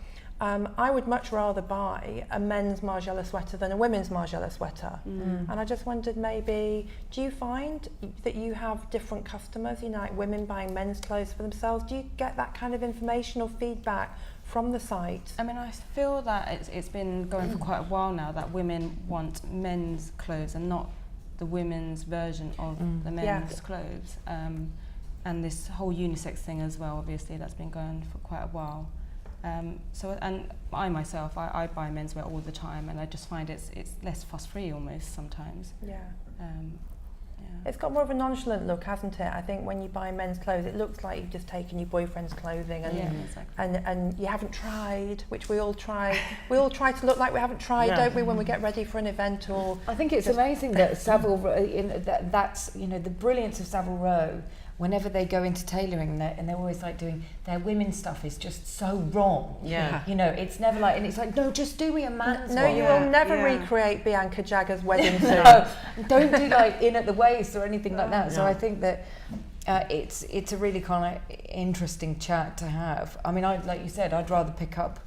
I would much rather buy a men's Margiela sweater than a women's Margiela sweater. And I just wondered, maybe, do you find that you have different customers, you know, like women buying men's clothes for themselves? Do you get that kind of information or feedback from the site? I mean, I feel that it's been going for quite a while now that women want men's clothes and not the women's version of the men's clothes. And this whole unisex thing as well, obviously, that's been going for quite a while. And I myself, I buy menswear all the time, and I just find it's less fuss-free almost sometimes. It's got more of a nonchalant look, hasn't it? I think when you buy men's clothes, it looks like you've just taken your boyfriend's clothing and you haven't tried, which we all try. We all try to look like we haven't tried, don't we, when we get ready for an event? Or I think it's amazing that Savile, that's, you know, the brilliance of Savile Row. Whenever they go into tailoring, and they're always like doing their women's stuff is just so wrong. You know, it's never like, and it's like, no, just do me a man's one. You will never recreate Bianca Jagger's wedding suit. No, don't do like in at the waist or anything like that. So I think that it's a really kind of interesting chat to have. I mean, like you said, I'd rather pick up,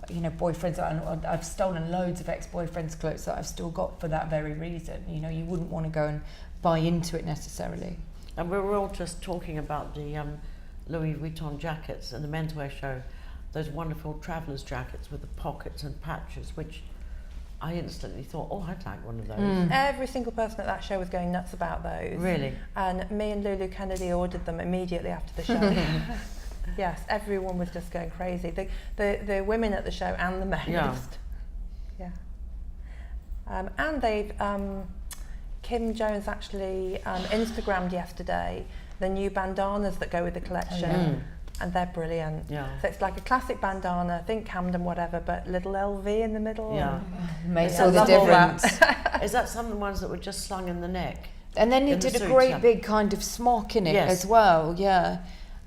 boyfriends. I've stolen loads of ex-boyfriends' clothes that I've still got for that very reason. You wouldn't want to go and buy into it necessarily. And we were all just talking about the Louis Vuitton jackets and the menswear show, those wonderful traveller's jackets with the pockets and patches, which I instantly thought, oh, I'd like one of those. Every single person at that show was going nuts about those. Really? And me and Lulu Kennedy ordered them immediately after the show. Yes, everyone was just going crazy. The women at the show and the men. Yeah. And they've Kim Jones actually Instagrammed yesterday the new bandanas that go with the collection. And they're brilliant. Yeah. So it's like a classic bandana, think Camden, whatever, but little LV in the middle. Yeah. Makes all the difference. Is that some of the ones that were just slung in the neck? And then it did a great big kind of smock in it as well. Yeah.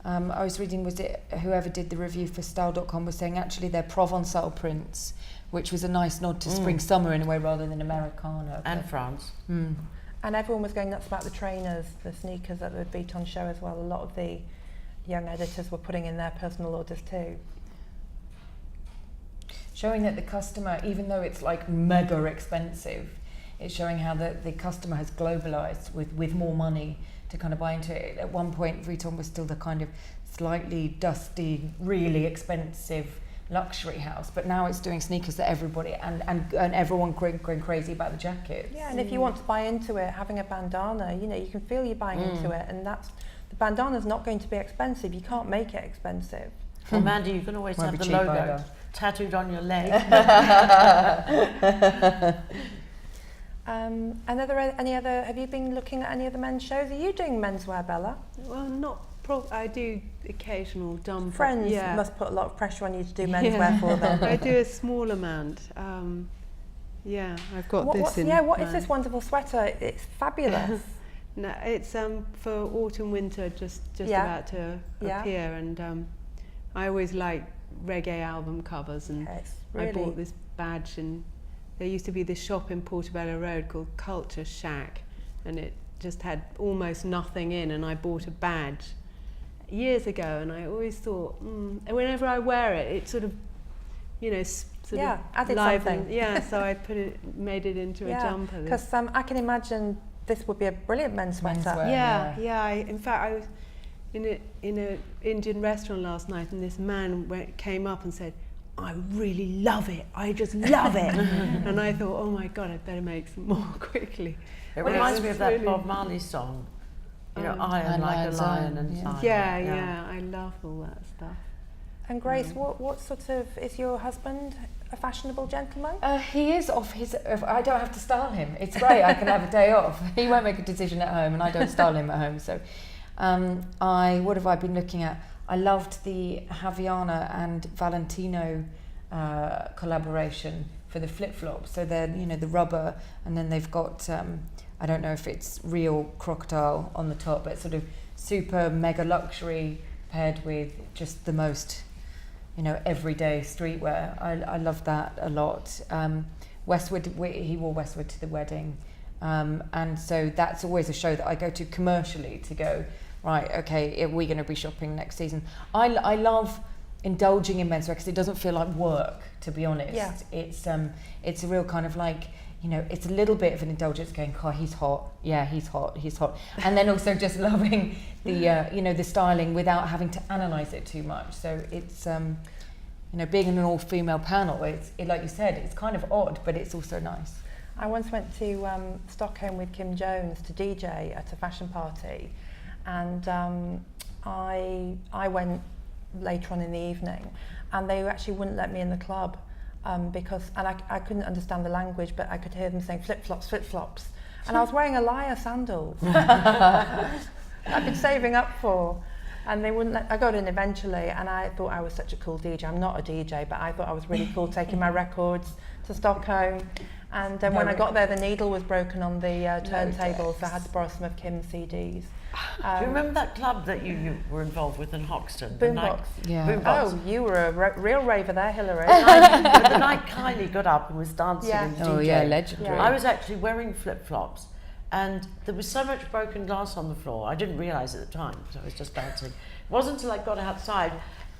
I was reading, was it whoever did the review for Style.com was saying actually they're Provençal prints, which was a nice nod to spring summer in a way rather than Americana. And France. And everyone was going nuts about the trainers, the sneakers at the Vuitton show as well. A lot of the young editors were putting in their personal orders too. Showing that the customer, even though it's like mega expensive, it's showing how the customer has globalized with more money to kind of buy into it. At one point, Vuitton was still the kind of slightly dusty, really expensive luxury house, but now it's doing sneakers that everybody and everyone going crazy about the jackets. Yeah, and if you want to buy into it, having a bandana, you can feel you're buying into it, and the bandana's not going to be expensive. You can't make it expensive. Well, Mandi, you can always have the logo tattooed on your leg. And are there any other? Have you been looking at any other men's shows? Are you doing menswear, Bella? Well, not. I do occasional dumb. Friends must put a lot of pressure on you to do menswear for them. I do a small amount. I've got what is this wonderful sweater? It's fabulous. No, it's for autumn winter, just about to appear, and I always like reggae album covers, and I bought this badge, and there used to be this shop in Portobello Road called Culture Shack, and it just had almost nothing in, and I bought a badge years ago, and I always thought, and whenever I wear it, it sort of, added liven. something. Yeah, so I made it into a jumper. Because I can imagine this would be a brilliant men's sweater. In fact, I was in a Indian restaurant last night, and this man came up and said, I really love it. I just love it. And I thought, oh my God, I'd better make some more quickly. It reminds me of that Bob Marley song. Iron like a lion and fire. Yeah, I love all that stuff. And Grace, what sort of, is your husband a fashionable gentleman? He is off his, I don't have to style him. It's great, I can have a day off. He won't make a decision at home, and I don't style him at home. So what have I been looking at? I loved the Havaiana and Valentino collaboration for the flip-flops. So they're, the rubber, and then they've got, I don't know if it's real crocodile on the top, but sort of super mega luxury paired with just the most, everyday streetwear. I love that a lot. Westwood, he wore Westwood to the wedding. And so that's always a show that I go to commercially to go, right, okay, are we going to be shopping next season? I love indulging in menswear because it doesn't feel like work, to be honest. Yeah. It's a real kind of like, it's a little bit of an indulgence going, oh, he's hot. Yeah, he's hot. And then also just loving the, the styling without having to analyse it too much. So it's, being in an all-female panel, it's like you said, it's kind of odd, but it's also nice. I once went to Stockholm with Kim Jones to DJ at a fashion party, and I went later on in the evening, and they actually wouldn't let me in the club because I couldn't understand the language, but I could hear them saying flip-flops, flip-flops, and I was wearing Alaya sandals I've been saving up for, and they wouldn't let. I got in eventually, and I thought I was such a cool DJ. I'm not a DJ, but I thought I was really cool taking my records to Stockholm. And when I got there, the needle was broken on the turntable, so I had to borrow some of Kim's CDs. Do you remember that club that you were involved with in Hoxton? Boombox. Yeah. Oh, you were a real raver there, Hilary. The night Kylie got up and was dancing and DJing. Oh yeah, legendary. I was actually wearing flip-flops, And there was so much broken glass on the floor. I didn't realise at the time, because I was just dancing. It wasn't until I got outside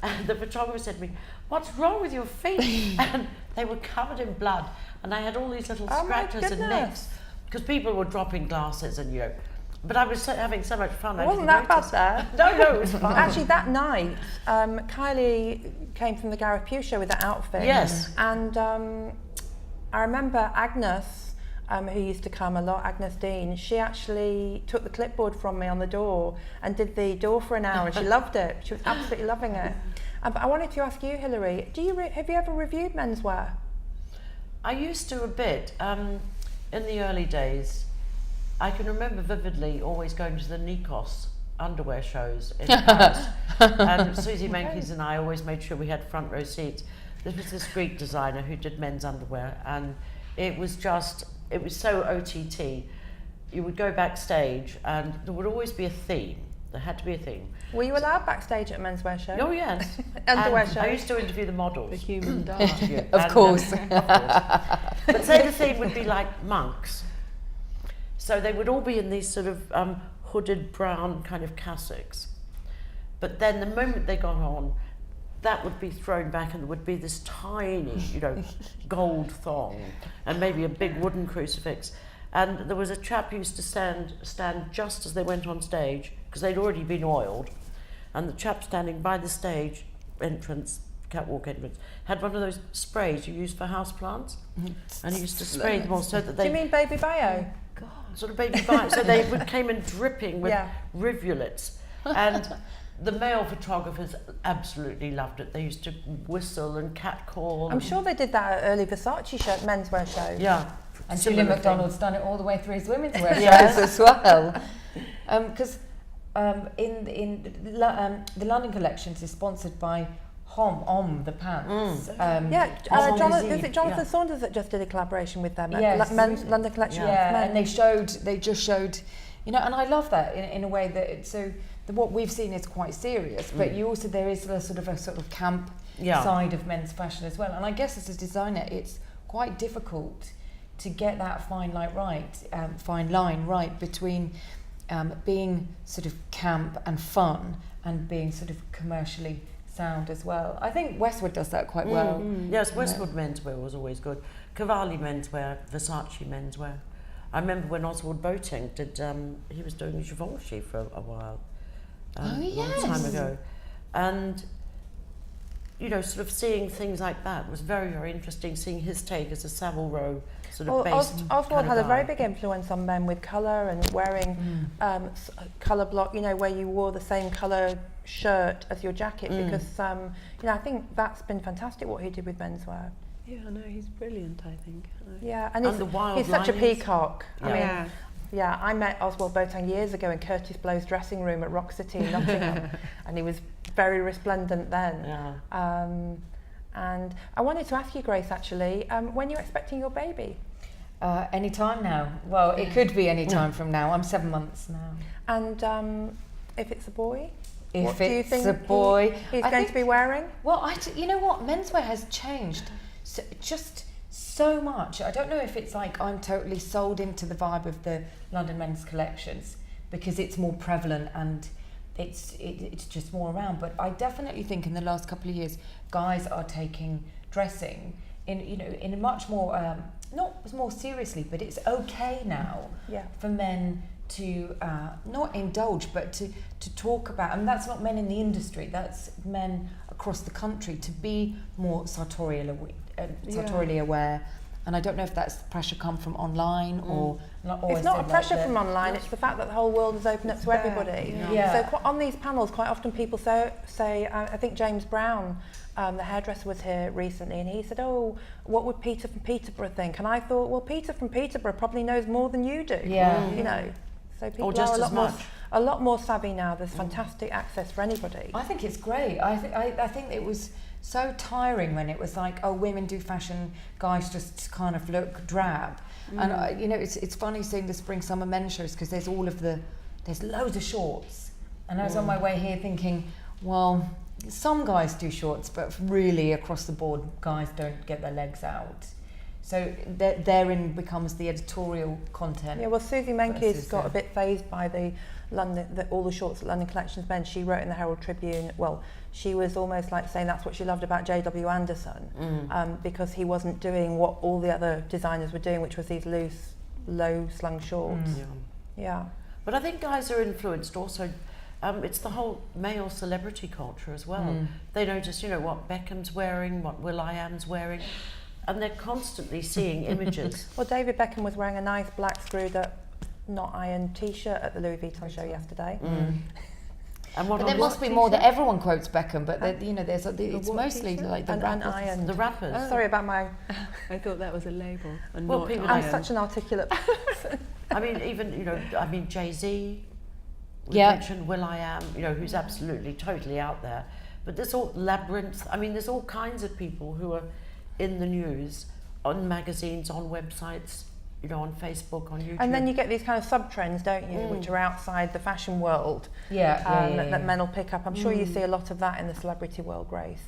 and the photographer said to me, "What's wrong with your feet?" And they were covered in blood. And I had all these little scratches and nicks, because people were dropping glasses and, but I was having so much fun. It wasn't that bad there. No, it was fine. Actually, that night, Kylie came from the Gareth Pugh show with that outfit. Yes. And I remember Agnes, who used to come a lot, Agnes Dean, she actually took the clipboard from me on the door and did the door for an hour, and she loved it. She was absolutely loving it. But I wanted to ask you, Hilary, have you ever reviewed menswear? I used to a bit. In the early days, I can remember vividly always going to the Nikos underwear shows in Paris. And Suzy Menkes and I always made sure we had front row seats. This was this Greek designer who did men's underwear, and it was so OTT. You would go backstage and there would always be a theme. There had to be a theme. Were you allowed backstage at a menswear show? Oh yes. Underwear show. I used to interview the models. The human dart. Of course. But say the theme would be like monks. So they would all be in these sort of hooded brown kind of cassocks. But then the moment they got on, that would be thrown back and there would be this tiny, gold thong and maybe a big wooden crucifix. And there was a chap who used to stand just as they went on stage, because they'd already been oiled. And the chap standing by the stage entrance, catwalk entrance, had one of those sprays you use for houseplants. And he used to spray them all so that they... Do you mean Baby Bio? God. Sort of Baby Bio. So they came in dripping with rivulets. And the male photographers absolutely loved it. They used to whistle and catcall. I'm sure they did that at early Versace menswear shows. Yeah. And Julian MacDonald's done it all the way through his Womenswear shows Yes. as well. Because in the London collections is sponsored by Hoang, the pants. Is it Jonathan Saunders that just did a collaboration with them? Yes. Men's London collection. Yeah, and they just showed, and I love that in a way that what we've seen is quite serious, but there is a sort of camp side of men's fashion as well. And I guess as a designer, it's quite difficult to get that fine line right between being sort of camp and fun and being sort of commercially sound as well. I think Westwood does that quite well. Yes, Westwood menswear was always good. Cavalli menswear, Versace menswear. I remember when Oswald Boating did, he was doing Givenchy for a while, a long time ago. And, sort of seeing things like that was very, very interesting, seeing his take as a Savile Row sort of based Oswald had kind a of very guy. big influence on men with colour and wearing colour block, where you wore the same colour shirt as your jacket, because, I think that's been fantastic what he did with menswear. Yeah, no, he's brilliant, I think. Yeah, and the wild he's such a linings. peacock. I met Oswald Boateng years ago in Curtis Blow's dressing room at Rock City in Nottingham, and he was very resplendent then. Yeah. And I wanted to ask you, Grace, actually, when you're expecting your baby? Any time now. Well, it could be any time from now. I'm 7 months now. And if it's a boy? If do you it's think a boy, he's going to be wearing? Well, you know what? Menswear has changed just so much. I don't know if it's like I'm totally sold into the vibe of the London men's collections because it's more prevalent and it's just more around. But I definitely think in the last couple of years, guys are taking dressing in a much more not more seriously, but it's okay now for men to not indulge, but to talk about, and that's not men in the industry, that's men across the country, to be more sartorially aware. And I don't know if that's the pressure come from online or not. It's not a pressure from online, it's the fact that the whole world is open up to everybody. Yeah. So on these panels, quite often people say I think James Brown, the hairdresser, was here recently, and he said, "Oh, what would Peter from Peterborough think?" And I thought, well, Peter from Peterborough probably knows more than you do. Yeah. So people just are a lot more savvy now. There's fantastic access for anybody. I think it's great. I think it was so tiring when it was like, oh, women do fashion, guys just kind of look drab. And it's funny seeing the spring summer men's shows because there's loads of shorts. And I was on my way here thinking, well, some guys do shorts, but really across the board, guys don't get their legs out. So therein becomes the editorial content. Yeah, well, Suzy Menkes got a bit phased by the all the shorts that London Collections men. She wrote in the Herald Tribune, well, she was almost like saying that's what she loved about J.W. Anderson, because he wasn't doing what all the other designers were doing, which was these loose, low-slung shorts. Yeah. But I think guys are influenced also. It's the whole male celebrity culture as well. They notice, you know, what Beckham's wearing, what Will.i.am's wearing, and they're constantly seeing images. Well, David Beckham was wearing a nice black screwed-up, not ironed T-shirt at the Louis Vuitton show yesterday. And but there must be more that everyone quotes Beckham, but you know, it's mostly t-shirt? like the iron. The rappers. Sorry about my. I thought that was a label. And Well, not people- I'm iron. such an articulate person. I mean, even, you know, Jay-Z, we Yeah. mentioned Will.i.am, you know, who's absolutely totally out there. But there's all Labyrinth, I mean, there's all kinds of people who are in the news, on magazines, on websites, you know, on Facebook, on YouTube. And then you get these kind of sub-trends, don't you, which are outside the fashion world, that men will pick up. I'm sure you see a lot of that in the celebrity world, Grace.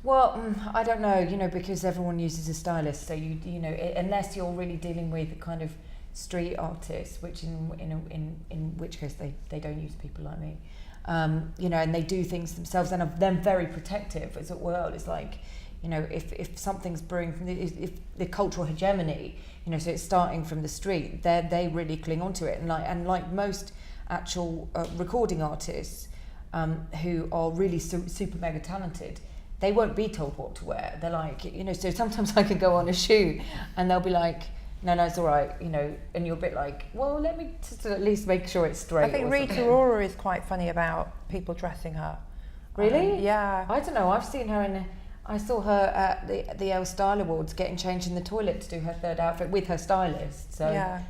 Well, I don't know, you know, because everyone uses a stylist, so you know, unless you're really dealing with kind of street artists, which in which case they don't use people like me, you know, and they do things themselves, and they're very protective as well. It's like, you know, if something's brewing from if the cultural hegemony, you know, so it's starting from the street, they really cling onto it, and like most actual recording artists who are really super mega talented, they won't be told what to wear. They're like, you know, so sometimes I could go on a shoot and they'll be like, no, it's all right, you know, and you're a bit like, well, let me just at least make sure it's straight. I think Rita Ora is quite funny about people dressing her. Really? Yeah. I don't know. I've seen her I saw her at the Elle Style Awards getting changed in the toilet to do her third outfit with her stylist. So. Yeah.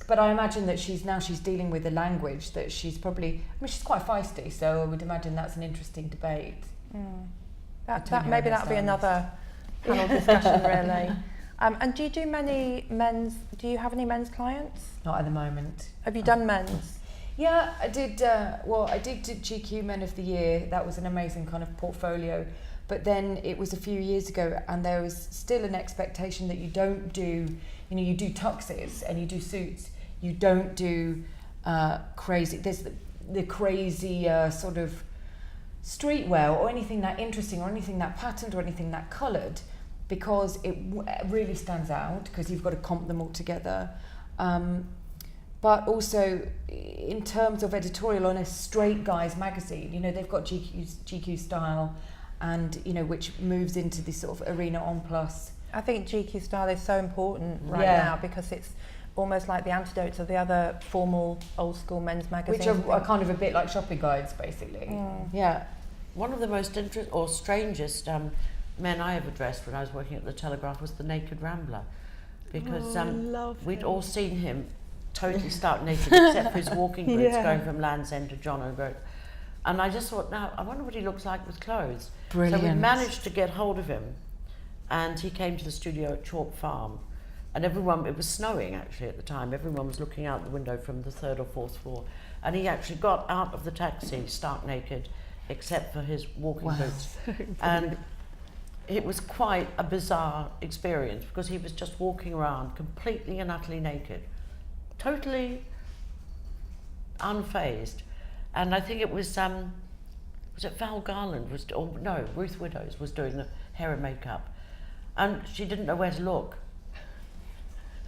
But I imagine that she's dealing with a language that she's probably. I mean, she's quite feisty, so I would imagine that's an interesting debate. Maybe that'll be another panel discussion, really. And do you do many men's? Do you have any men's clients? Not at the moment. Have you done men's? Yeah, I did. I did GQ Men of the Year. That was an amazing kind of portfolio. But then it was a few years ago, and there was still an expectation that you don't do. You know, you do tuxes and you do suits. You don't do crazy. There's the crazy sort of streetwear or anything that interesting or anything that patterned or anything that coloured, because it really stands out because you've got to comp them all together. But also in terms of editorial on a straight guys magazine, you know, they've got GQ Style, and you know, which moves into this sort of arena on plus. I think GQ Style is so important right now because it's almost like the antidote to the other formal old school men's magazines, which are kind of a bit like shopping guides, basically. Yeah. One of the most strangest men I ever dressed when I was working at the Telegraph was the Naked Rambler, because we'd all seen him totally stark naked except for his walking boots going from Land's End to John O'Groat. And I just thought, now I wonder what he looks like with clothes. Brilliant. So we managed to get hold of him, and he came to the studio at Chalk Farm, and everyone, it was snowing actually at the time, everyone was looking out the window from the 3rd or 4th floor, and he actually got out of the taxi stark naked except for his walking boots. And it was quite a bizarre experience because he was just walking around completely and utterly naked, totally unfazed. And I think it was it Val Garland Ruth Widows was doing the hair and makeup, and she didn't know where to look.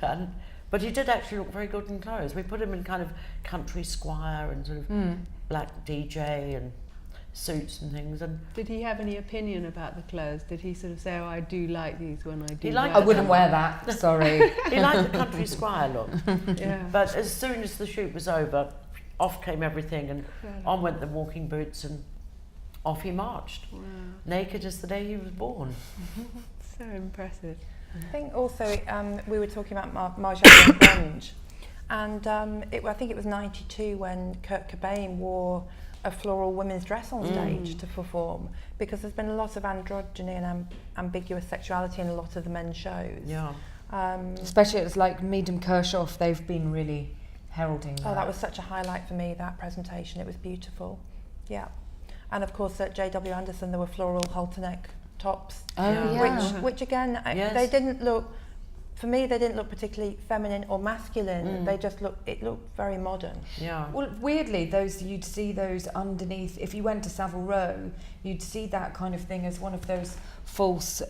But he did actually look very good in clothes. We put him in kind of country squire and sort of black DJ and suits and things. And did he have any opinion about the clothes? Did he sort of say, "Oh, I do like these when I do"? I wouldn't wear that. Sorry. He liked the country squire look. Yeah. But as soon as the shoot was over, off came everything, and on went the walking boots, and off he marched, naked as the day he was born. So impressive. I think also we were talking about Margiela and grunge, and I think it was '92 when Kurt Cobain wore a floral women's dress on stage to perform, because there's been a lot of androgyny and ambiguous sexuality in a lot of the men's shows. Yeah. Especially it's like Mead and Kirchhoff, they've been really heralding that. Oh, that was such a highlight for me, that presentation. It was beautiful. Yeah. And of course at J.W. Anderson there were floral halter neck tops, Oh, yeah. which again, they didn't look for me, they didn't look particularly feminine or masculine. They just it looked very modern. Yeah. Well, weirdly, you'd see those underneath. If you went to Savile Row, you'd see that kind of thing as one of those false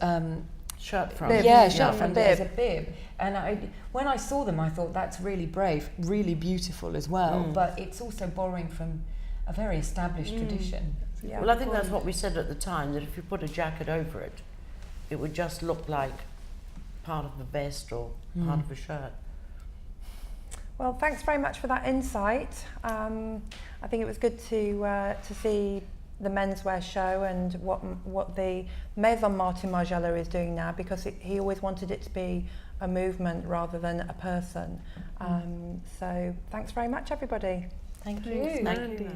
shirt front. Bib. Yeah, shirt Yeah. front Bib. as a bib. And when I saw them, I thought that's really brave, really beautiful as well. But it's also borrowing from a very established tradition. Yeah. Well, I think that's what we said at the time, that if you put a jacket over it, it would just look like part of the vest or part of a shirt. Well, thanks very much for that insight. I think it was good to see the menswear show and what the Maison Margiela is doing now, because he always wanted it to be a movement rather than a person. So thanks very much, everybody. Thank you. Thank you, Mandi.